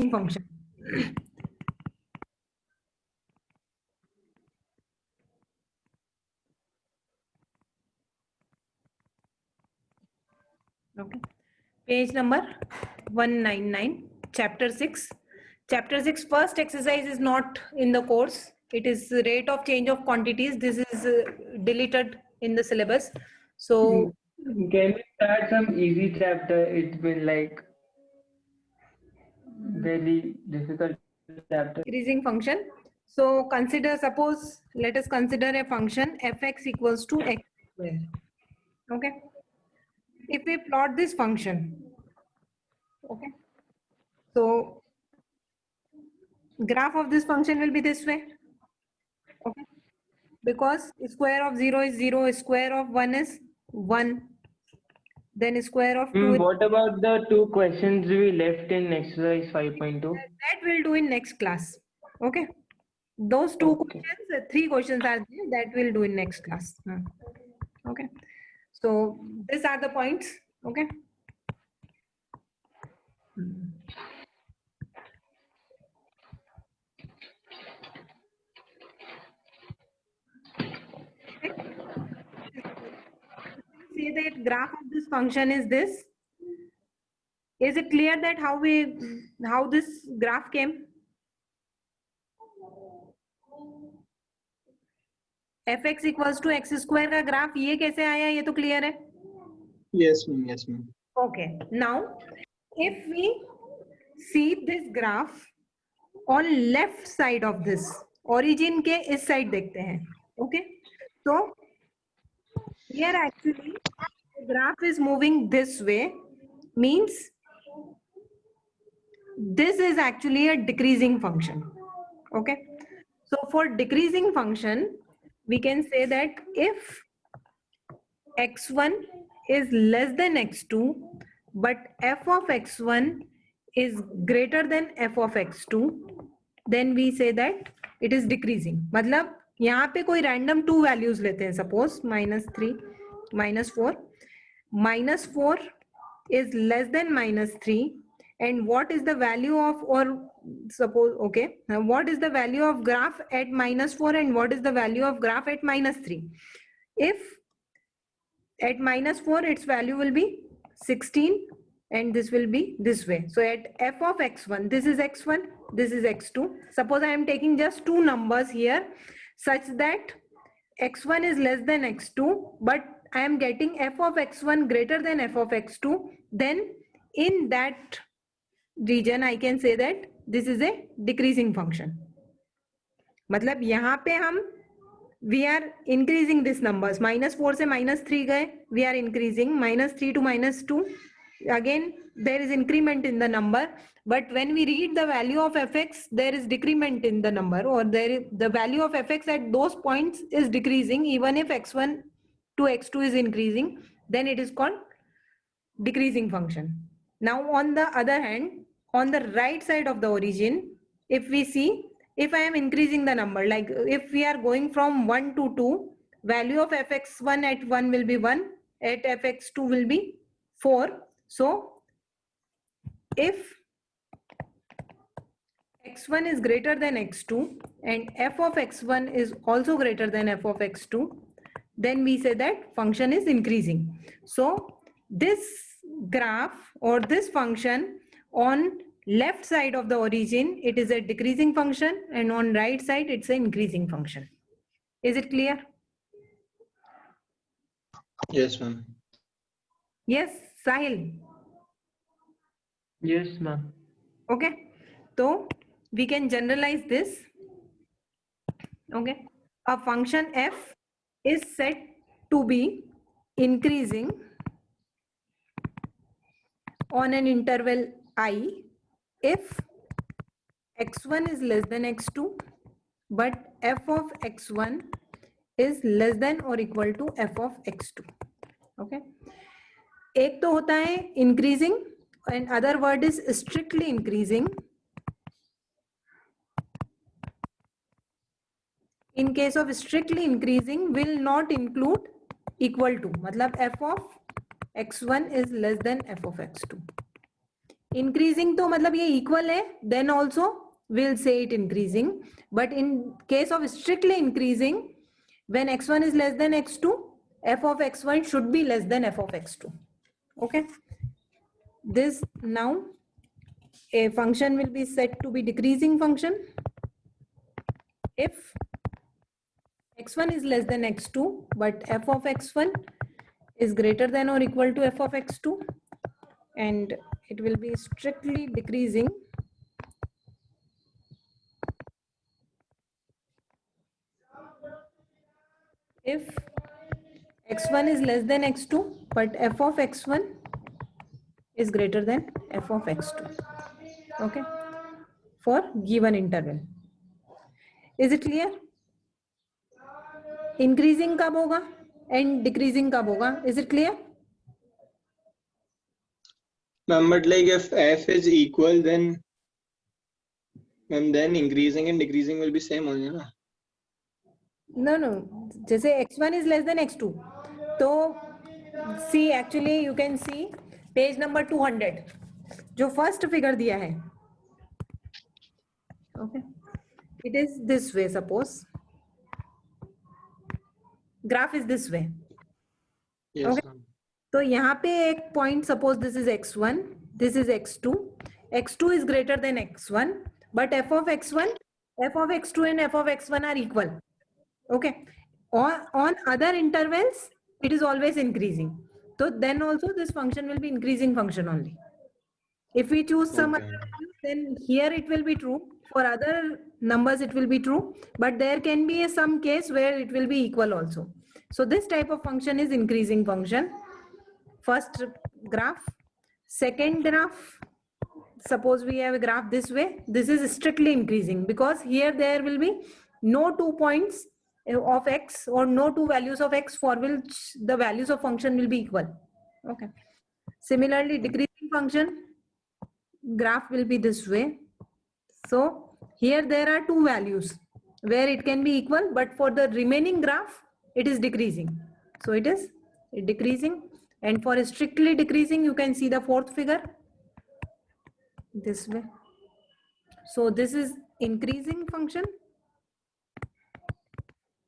decreasing function. Okay, page number 199, chapter 6. Chapter 6 first exercise is not in the course. It is rate of change of quantities. This is deleted in the syllabus. So Can we start some easy chapter? It's been like very difficult chapter. decreasing function. So consider, suppose, let us consider a function fx equals to x square. Okay. If we plot this function, okay, so graph of this function will be this way. Okay. Because square of 0 is 0, square of 1 is 1, then square of 2 is, What about the two questions we left in exercise 5.2? that we'll do in next class. Okay. Those two Okay. questions, 3 questions are there, that we'll do in next class. Okay. So these are the points. Okay. Say that graph of this function is this. Is it clear that how this graph came? fx equals to x square का graph ये कैसे आया, ये तो clear है. Yes, ma'am. Yes, ma'am. Okay, now if we see this graph on left side of this, origin के इस side देखते हैं. Okay, so here actually the graph is moving this way, means this is actually a decreasing function. Okay, so for decreasing function we can say that if x1 is less than x2 but f of x1 is greater than f of x2, then we say that it is decreasing. मतलब यहाँ पे कोई random two values लेते हैं, suppose -3, -4. -4 is less than -3, and what is the value of, or suppose, okay, now what is the value of graph at -4 and what is the value of graph at -3? If at -4 its value will be 16 and this will be this way. So at f of x1, this is x1, this is x2. Suppose I am taking just two numbers here such that x1 is less than x2, but I am getting f of x1 greater than f of x2, then in that region I can say that this is a decreasing function. मतलब यहाँ पे हम we are increasing these numbers. -4 से -3 गए, we are increasing. -3 to -2, again there is increment in the number, but when we read the value of fx, there is decrement in the number, or there is the value of fx at those points is decreasing. Even if x1 to x2 is increasing, then it is called decreasing function. Now on the other hand, on the right side of the origin, if we see, if I am increasing the number, like if we are going from 1 to 2, value of fx1 at 1 will be 1, at fx2 will be 4. So if x1 is greater than x2 and f of x1 is also greater than f of x2, then we say that function is increasing. So this graph or this function on left side of the origin, it is a decreasing function, and on right side it's an increasing function. Is it clear? Yes, ma'am. Yes, Sahil. Yes, ma'am. Okay, so we can generalize this. Okay, a function f is said to be increasing on an interval I if x1 is less than x2 but f of x1 is less than or equal to f of x2. Okay, एक तो होता है increasing and other word is strictly increasing. In case of strictly increasing will not include equal to, मतलब f of x1 is less than f of x2. Increasing तो मतलब ये equal है, then also we'll say it increasing. But in case of strictly increasing, when x1 is less than x2, f of x1 should be less than f of x2. Okay, this now a function will be said to be decreasing function if x1 is less than x2 but f of x1 is greater than or equal to f of x2, and it will be strictly decreasing if x1 is less than x2 but f of x1 is greater than f of x2. Okay, for given interval. Is it clear? Increasing कब होगा and decreasing कब होगा? Is it clear? Ma'am, but like if f is equal, then increasing and decreasing will be same only, na? No. जैसे x1 is less than x2, तो see actually you can see page number 200 जो first figure दिया है. Okay, it is this way. Suppose graph is this way. Yes, Okay. ma'am. तो यहाँ पे एक point, suppose this is x1, this is x2. x2 is greater than x1, but f of x1, f of x2 and f of x1 are equal. Okay. On other intervals, it is always increasing. So then also this function will be increasing function only. If we choose some Okay. other values, then here it will be true. For other numbers, it will be true. But there can be some case where it will be equal also. So this type of function is increasing function. First graph. Second graph, suppose we have a graph this way. This is strictly increasing because here there will be no 2 points of x or no 2 values of x for which the values of function will be equal. Okay. Similarly, decreasing function graph will be this way. So here there are 2 values where it can be equal, but for the remaining graph it is decreasing. So it is decreasing, and for strictly decreasing you can see the fourth figure this way. So this is increasing function,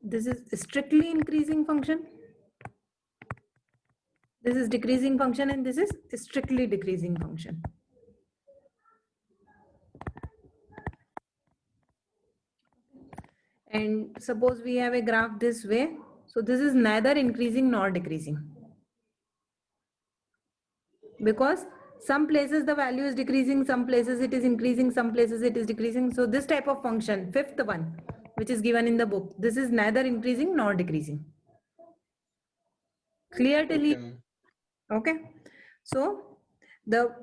this is strictly increasing function, this is decreasing function, and this is strictly decreasing function. And suppose we have a graph this way. So this is neither increasing nor decreasing, because some places the value is decreasing, some places it is increasing, some places it is decreasing. So this type of function, fifth one, which is given in the book, this is neither increasing nor decreasing. Clear till here? Okay, ma'am. Okay. So the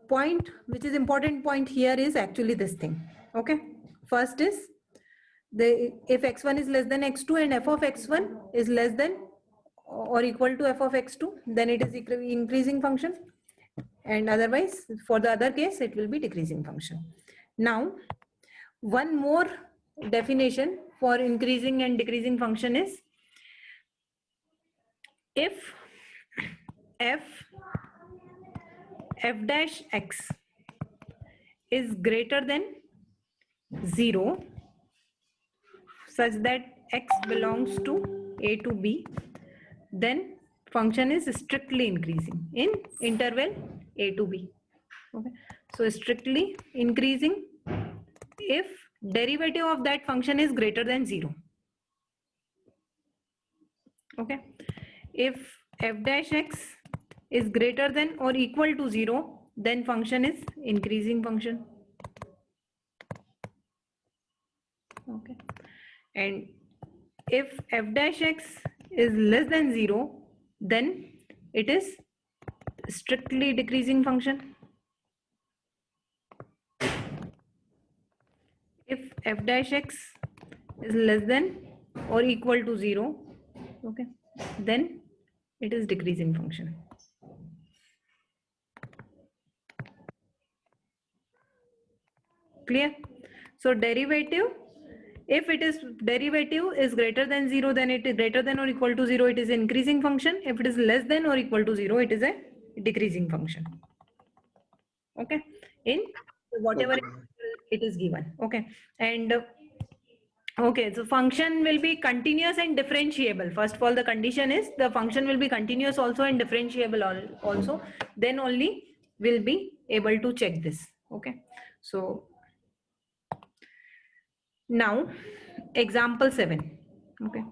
point which is important point here is actually this thing. Okay. First is if x1 is less than x2 and f of x1 is less than or equal to f of x2, then it is increasing function, and otherwise for the other case it will be decreasing function. Now one more definition for increasing and decreasing function is if f dash x is greater than 0 such that x belongs to a to b, then function is strictly increasing in interval a to b. Okay, so strictly increasing if derivative of that function is greater than 0. Okay, if f dash x is greater than or equal to 0, then function is increasing function. Okay, and if f dash x is less than 0, then it is strictly decreasing function. If f dash x is less than or equal to 0, okay, then it is decreasing function. Clear? So derivative, if it is derivative is greater than 0, then it is greater than or equal to 0, it is increasing function. If it is less than or equal to 0, it is a decreasing function. Okay, in whatever Okay. it is given. Okay, and okay, so function will be continuous and differentiable. First of all, the condition is the function will be continuous also and differentiable also. Then only we'll be able to check this. Okay, so now example 7. Okay,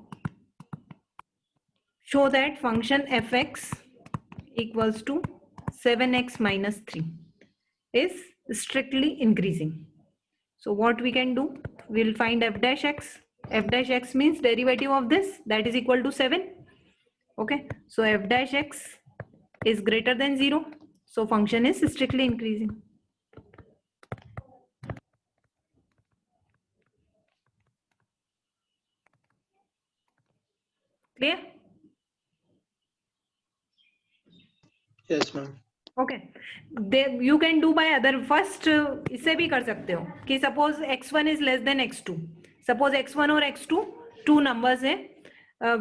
show that function fx equals to 7x minus 3 is strictly increasing. So what we can do, we'll find f dash x. F dash x means derivative of this, that is equal to 7. Okay, so f dash x is greater than 0, so function is strictly increasing. Clear? Yes, ma'am. Okay you can do by other first इससे भी कर सकते हो कि suppose x1 is less than x2. Suppose x1 और x2 two numbers है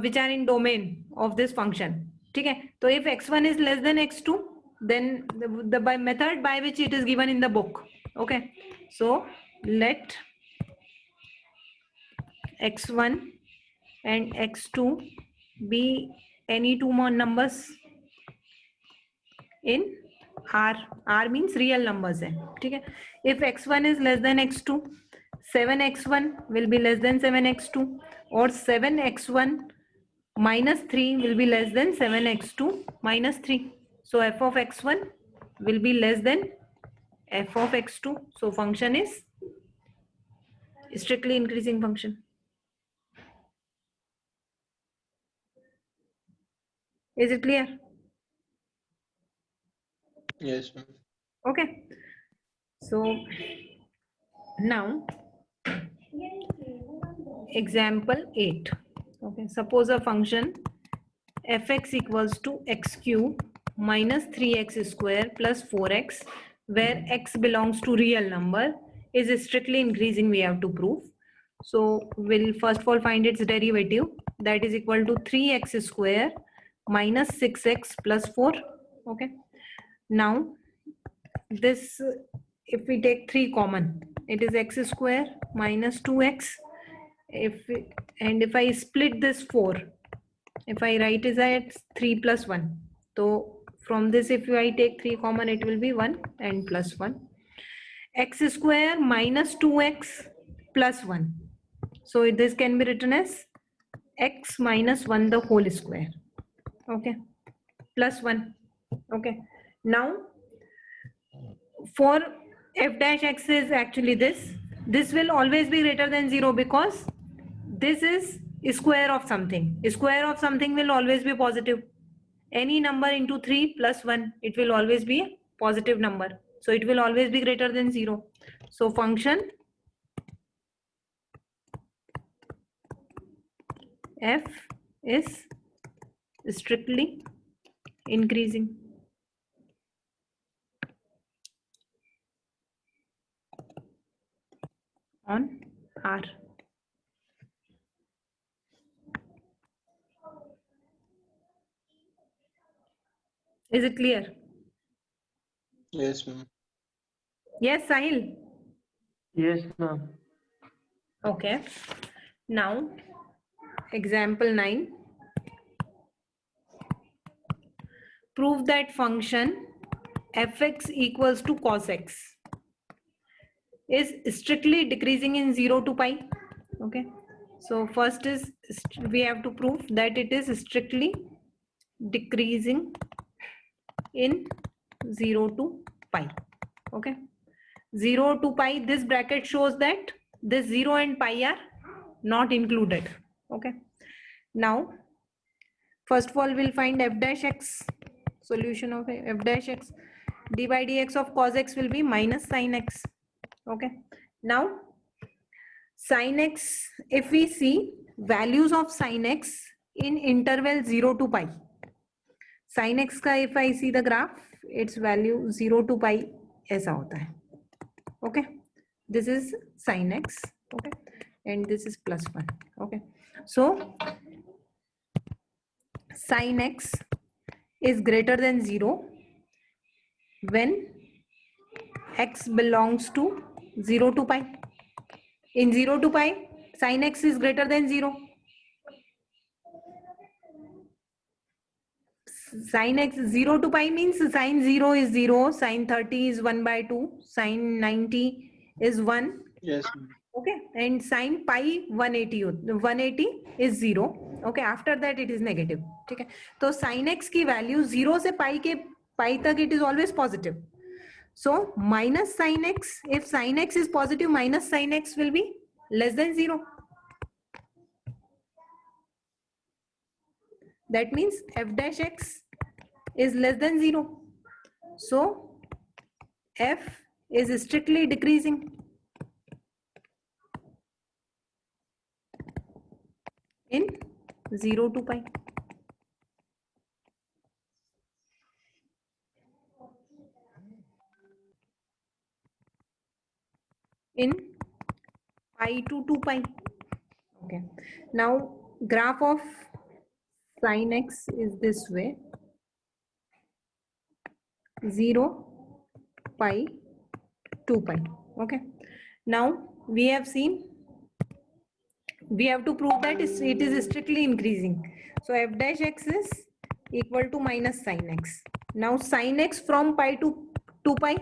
which are in domain of this function. ठीक है, तो if x1 is less than x2 then the by method by which it is given in the book. Okay, so let x1 and x2 be any two more numbers in R. R means real numbers है. ठीक है, if x1 is less than x2, 7x1 will be less than 7x2 or 7x1 minus 3 will be less than 7x2 minus 3. So f of x1 will be less than f of x2. So function is strictly increasing function. Is it clear? Yes, ma'am. Okay, so now example 8. Okay, suppose a function fx equals to x cube minus 3x square plus 4x where x belongs to real number is strictly increasing. We have to prove. So we'll first of all find its derivative, that is equal to 3x square minus 6x plus 4. Okay, now this if we take 3 common, it is x square minus 2x. If I split this 4, if I write is at 3 plus 1, so from this if I take 3 common, it will be 1 and plus 1. X square minus 2x plus 1, so this can be written as x minus 1 the whole square. Okay, plus 1. Okay, now for f dash x is actually this will always be greater than 0 because this is square of something. Square of something will always be positive. Any number into 3 plus 1, it will always be a positive number, so it will always be greater than 0. So function f is strictly increasing. On R. Is it clear? Yes, ma'am. Yes, Sahil. Yes, ma'am. Okay, now example 9. Prove that function fx equals to cos x is strictly decreasing in 0 to pi. Okay, so first is we have to prove that it is strictly decreasing in 0 to pi. Okay, 0 to pi, this bracket shows that this 0 and pi are not included. Okay, now first of all we'll find f dash x. Solution of f dash x, d by dx of cos x will be minus sin x. Okay, now sin x, if we see values of sin x in interval 0 to pi, sin x का if I see the graph, its value 0 to pi ऐसा होता है. Okay, this is sin x. Okay, and this is plus 1. Okay, so sin x is greater than 0 when x belongs to 0 to pi. In 0 to pi, sin x is greater than 0. Sin x 0 to pi means sin 0 is 0, sin 30 is 1 by 2, sin 90 is 1. Yes, ma'am. Okay, and sin pi 180 is 0. Okay, after that it is negative. ठीक है, तो sin x की value 0 से pi तक it is always positive. So minus sin x, if sin x is positive, minus sin x will be less than 0. That means f dash x is less than 0. So f is strictly decreasing. In 0 to pi. In pi to 2 pi. Okay. Now graph of sin x is this way. 0, pi, 2 pi. Okay. Now we have seen, we have to prove that it is strictly increasing. So f dash x is equal to minus sin x. Now sin x from pi to 2 pi,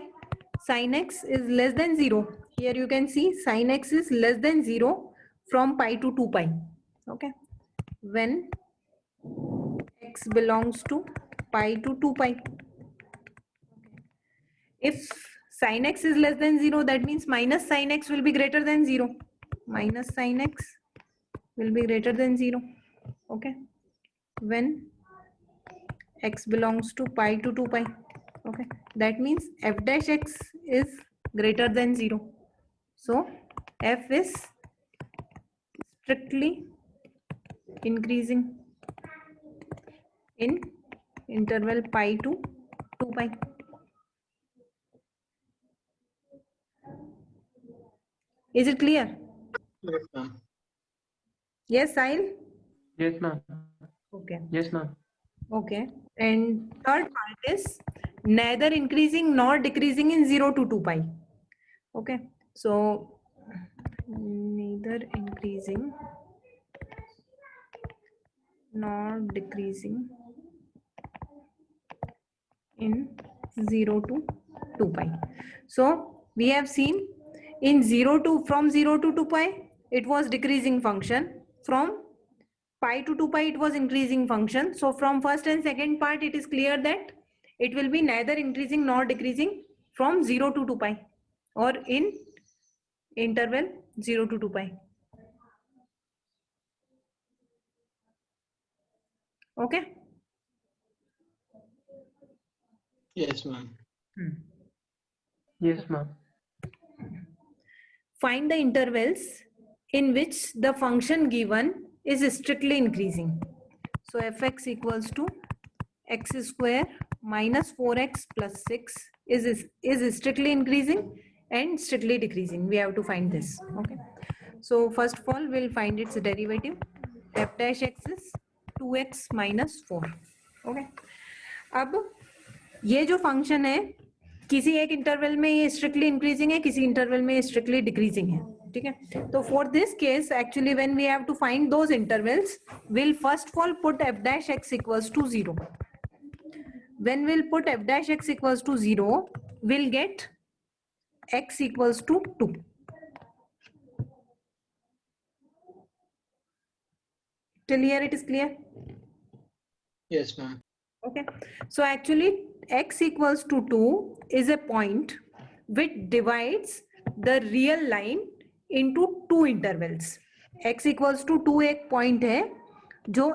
sin x is less than 0. Here you can see sin x is less than 0 from pi to 2 pi. Okay. When x belongs to pi to 2 pi. If sin x is less than 0, that means minus sin x will be greater than 0. Minus sin x will be greater than 0. Okay. When x belongs to pi to 2 pi. Okay. That means f dash x is greater than 0. So f is strictly increasing in interval pi to 2 pi. Is it clear? Yes, ma'am. Yes, Sahil? Yes, ma'am. Okay. Yes, ma'am. Okay. And third part is neither increasing nor decreasing in 0 to 2 pi. Okay. So neither increasing nor decreasing in 0 to 2 pi. So we have seen in 0 to, from 0 to 2 pi, it was decreasing function. From pi to 2 pi, it was increasing function. So from first and second part, it is clear that it will be neither increasing nor decreasing from 0 to 2 pi or in interval 0 to 2 pi. Okay. Yes, ma'am. Yes, ma'am. Find the intervals in which the function given is strictly increasing. So fx equals to x square minus 4x plus 6 is strictly increasing and strictly decreasing. We have to find this. Okay. So first of all, we'll find its derivative. F dash x is 2x minus 4. Okay. अब ये जो function है किसी एक interval में ये strictly increasing है, किसी इंटरवल में स्ट्रिक्टली डिक्रीजिंग है. ठीक है. तो for this case actually when we have to find those intervals, will first of all put f dash x equals to 0. When we'll put f dash x equals to 0, we'll get x equals to 2. Till here it is clear? Yes, ma'am. Okay. So actually x equals to 2 is a point which divides the real line into two intervals. x equals to 2 एक point है जो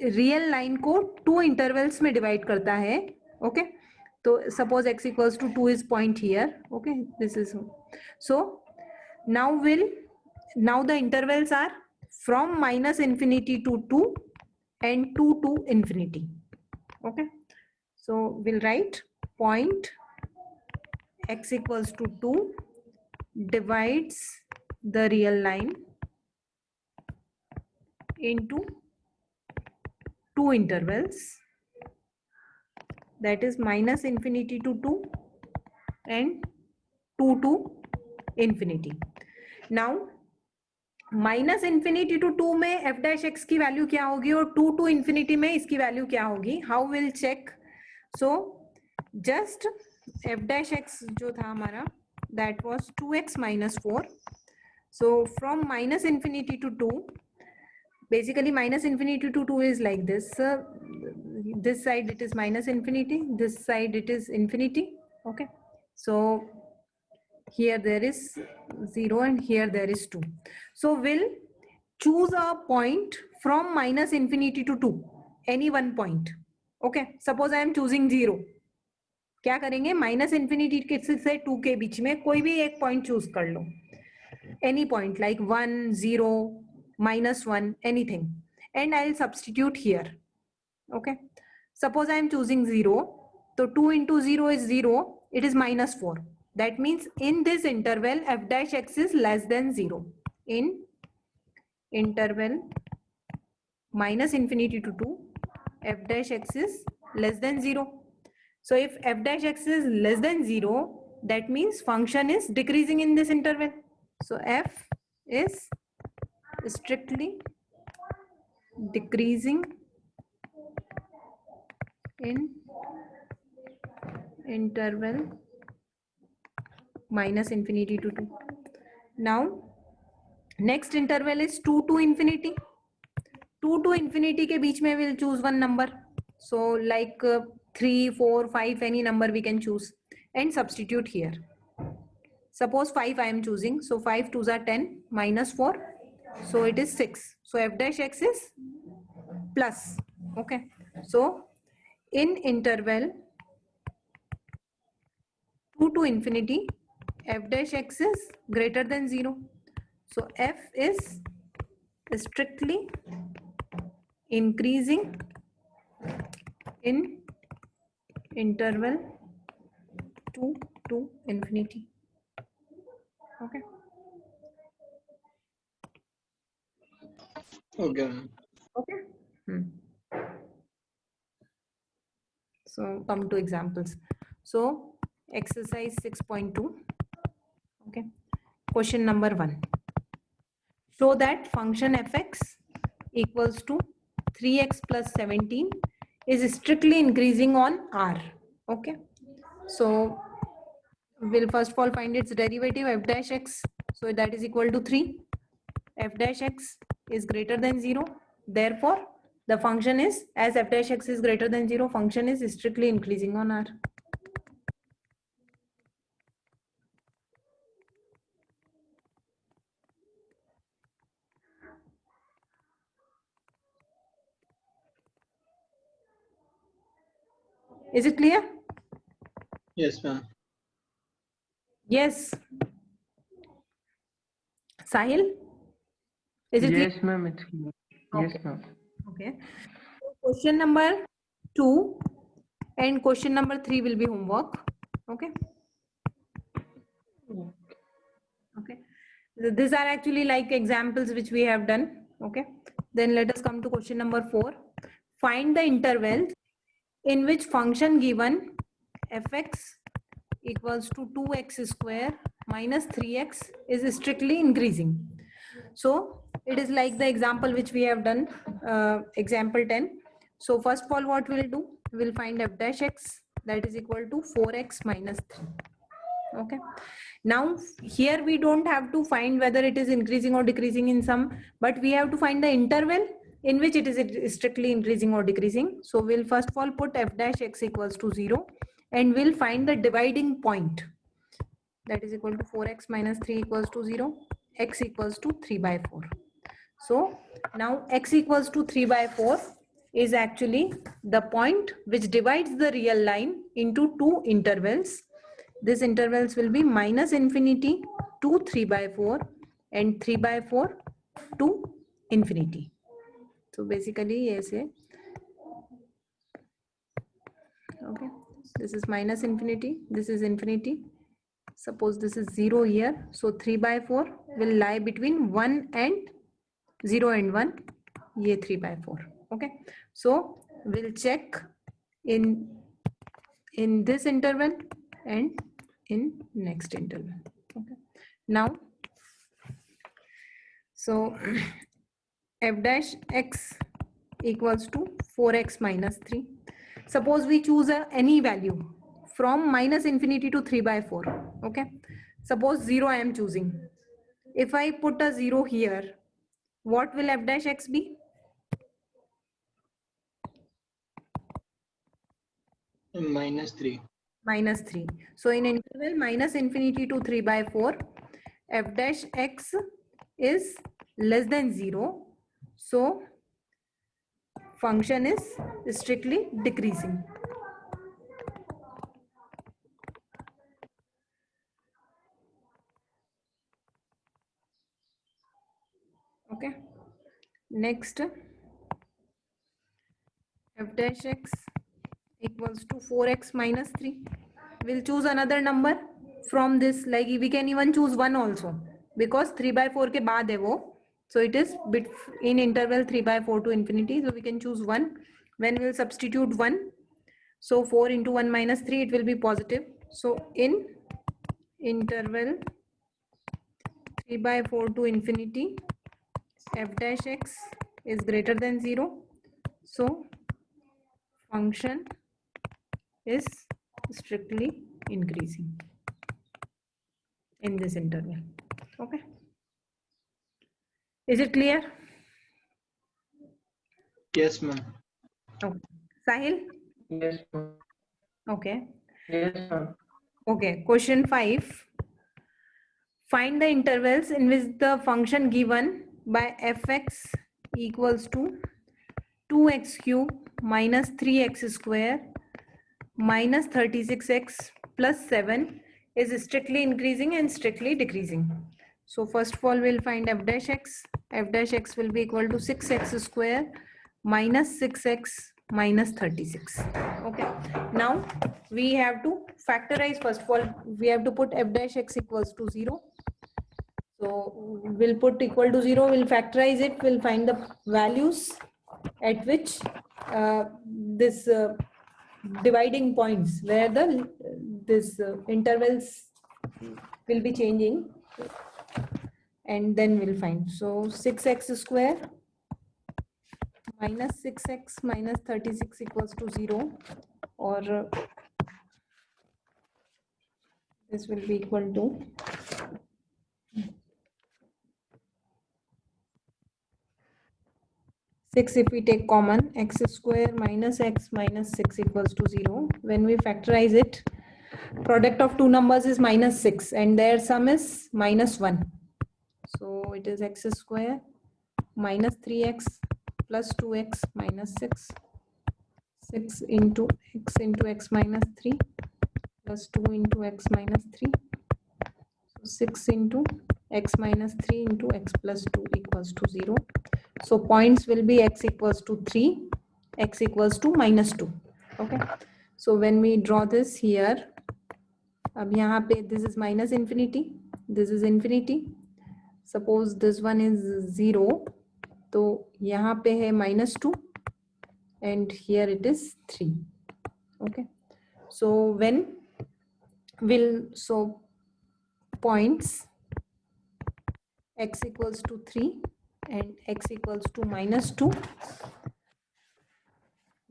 real line को to intervals में divide करता है. Okay. तो suppose x equals to 2 is point here. Okay. This is so now the intervals are from minus infinity to 2 and 2 to infinity. Okay. So we'll write point x equals to 2 divides the real line into two intervals, that is minus infinity to 2 and 2 to infinity. Now minus infinity to 2 में f dash x की value क्या होगी और 2 to infinity में इसकी value क्या होगी, how will check? So just f dash x जो था हमारा that was 2x minus 4. So from minus infinity to 2, basically minus infinity to 2 is like this. This side it is minus infinity, this side it is infinity. Okay, so here there is 0 and here there is 2. So we'll choose a point from minus infinity to 2, any one point. Okay, suppose I am choosing 0. क्या करेंगे, minus infinity से 2 के बीच में कोई भी एक point choose कर लो, any point like 1, 0, -1, anything, and I will substitute here. Okay, suppose I am choosing 0, तो 2 into 0 is 0, it is -4. That means in this interval f dash x is less than 0. In interval minus infinity to 2, f dash x is less than 0. So if f dash x is less than 0, that means function is decreasing in this interval. So f is strictly decreasing in interval minus infinity to 2. Now next interval is 2 to infinity. 2 to infinity के बीच में we'll choose one number. So like 3, 4, 5, any number we can choose and substitute here. Suppose 5 I am choosing. So 5 2s are 10, -4. So it is 6. So f dash x is plus. Okay. So in interval 2 to infinity, f dash x is greater than 0. So f is strictly increasing in interval 2 to infinity. Okay. Okay. Okay. So come to examples. So exercise 6.2. Okay. Question number 1. Show that function fx equals to 3x plus 17 is strictly increasing on R. Okay. So we'll first of all find its derivative f dash x. So that is equal to 3. F dash x is greater than 0. Therefore, the function is, as f dash x is greater than 0, function is strictly increasing on R. Is it clear? Yes, ma'am. Yes. Sahil? Is it Yes, clear? ma'am, it's clear. Yes, Okay. ma'am. Okay. So question number 2 and question number 3 will be homework. Okay. Okay. So these are actually like examples which we have done. Okay. Then let us come to question number 4. Find the intervals in which function given fx equals to 2x square minus 3x is strictly increasing. So it is like the example which we have done, example 10. So first of all, what we'll do, we'll find f dash x, that is equal to 4x minus 3. Okay. Now here we don't have to find whether it is increasing or decreasing in sum, but we have to find the interval in which it is strictly increasing or decreasing. So we'll first of all put f dash x equals to 0 and we'll find the dividing point, that is equal to 4x minus 3 equals to 0, x equals to 3 by 4. So now x equals to 3 by 4 is actually the point which divides the real line into two intervals. These intervals will be minus infinity to 3 by 4 and 3 by 4 to infinity. So basically, yes, okay, this is minus infinity, this is infinity. Suppose this is 0 here. So 3 by 4 will lie between 1 and 0 and 1. Ye 3 by 4. Okay. So we'll check in this interval and in next interval. Okay. Now, so f dash x equals to 4x minus 3. Suppose we choose any value from minus infinity to 3 by 4. Okay. Suppose 0 I am choosing. If I put a 0 here, what will f dash x be? -3. Minus 3. So in interval minus infinity to 3 by 4, f dash x is less than 0. So function is strictly decreasing. Okay. Next, f dash x equals to 4x minus 3. We'll choose another number from this, like we can even choose 1 also, because 3 by 4 के बाद है वो. So it is bit in interval 3 by 4 to infinity. So we can choose 1. When we'll substitute 1, so 4 into 1 minus 3, it will be positive. So in interval 3 by 4 to infinity, f dash x is greater than 0. So function is strictly increasing in this interval. Okay. Is it clear? Yes, ma'am. Okay. Sahil? Yes, ma'am. Okay. Yes, ma'am. Okay. Question 5. Find the intervals in which the function given by fx equals to 2x cube minus 3x square minus 36x plus 7 is strictly increasing and strictly decreasing. So first of all, we'll find f dash x. F dash x will be equal to 6x square minus 6x minus 36. Okay. Now we have to factorize. First of all, we have to put f dash x equals to 0. So we'll put equal to 0, we'll factorize it, we'll find the values at which this dividing points where the this intervals will be changing, and then we'll find. So 6x square minus 6x minus 36 equals to 0, or this will be equal to 6. If we take common, x square minus x minus 6 equals to 0. When we factorize it, product of two numbers is minus 6 and their sum is minus 1. So it is x square minus 3x plus 2x minus 6. 6 into x minus 3 plus 2 into x minus 3. So 6 into x minus 3 into x plus 2 equals to 0. So points will be x equals to 3, x equals to minus 2. Okay. So when we draw this here, अब यहाँ पे this is minus infinity, this is infinity. Suppose this one is 0, तो यहाँ पे है minus 2 and here it is 3. Okay. So when so points x equals to 3 and x equals to minus 2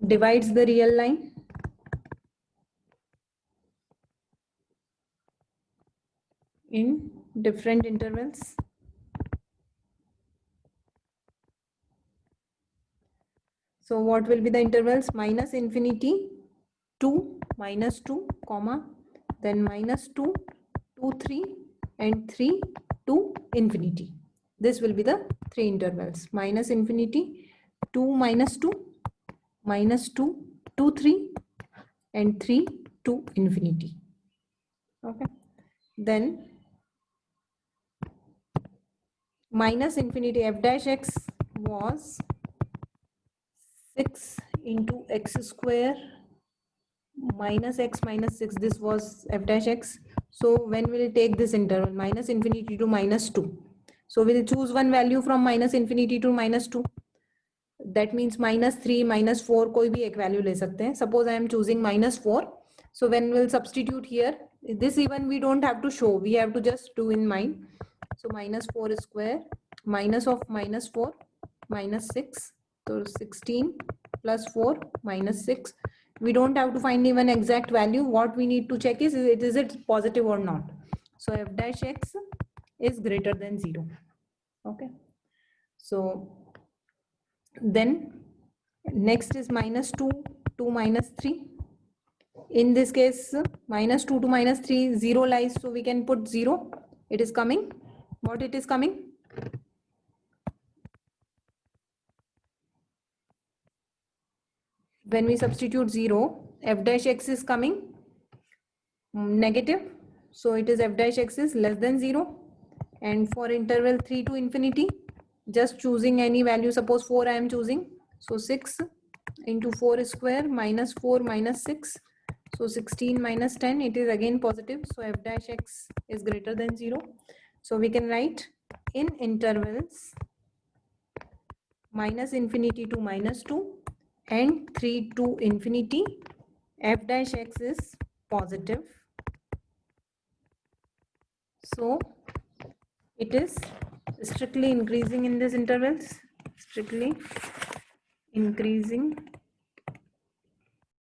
divides the real line. In different intervals. So what will be the intervals? Minus infinity to minus 2, comma, then minus 2 to 3 and 3 to infinity. This will be the three intervals. Minus infinity to minus 2, minus 2 to 3 and 3 to infinity. Okay. Then minus infinity, f dash x was 6 into x square minus x minus 6. This was f dash x. So when we'll take this interval minus infinity to minus 2, so we'll choose one value from minus infinity to minus 2. That means minus 3, minus 4, कोई भी एक value ले सकते हैं. Suppose I am choosing minus 4. So when we'll substitute here, This even we don't have to show, we have to just do in mind. So minus 4 square, minus of minus 4, minus 6, so 16 plus 4 minus 6. We don't have to find even exact value. What we need to check is it positive or not. So f dash x is greater than 0. Okay, so then next is minus 2 to minus 3. In this case, minus 2 to minus 3, 0 lies, so we can put 0. It is coming. What it is coming? When we substitute 0, f dash x is coming negative. So it is f dash x is less than 0. And for interval 3 to infinity, just choosing any value, suppose 4 I am choosing. So 6 into 4 square minus 4 minus 6. So 16 minus 10, it is again positive. So f dash x is greater than 0. So we can write in intervals minus infinity to minus 2 and 3 to infinity, f dash x is positive. So it is strictly increasing in these intervals, strictly increasing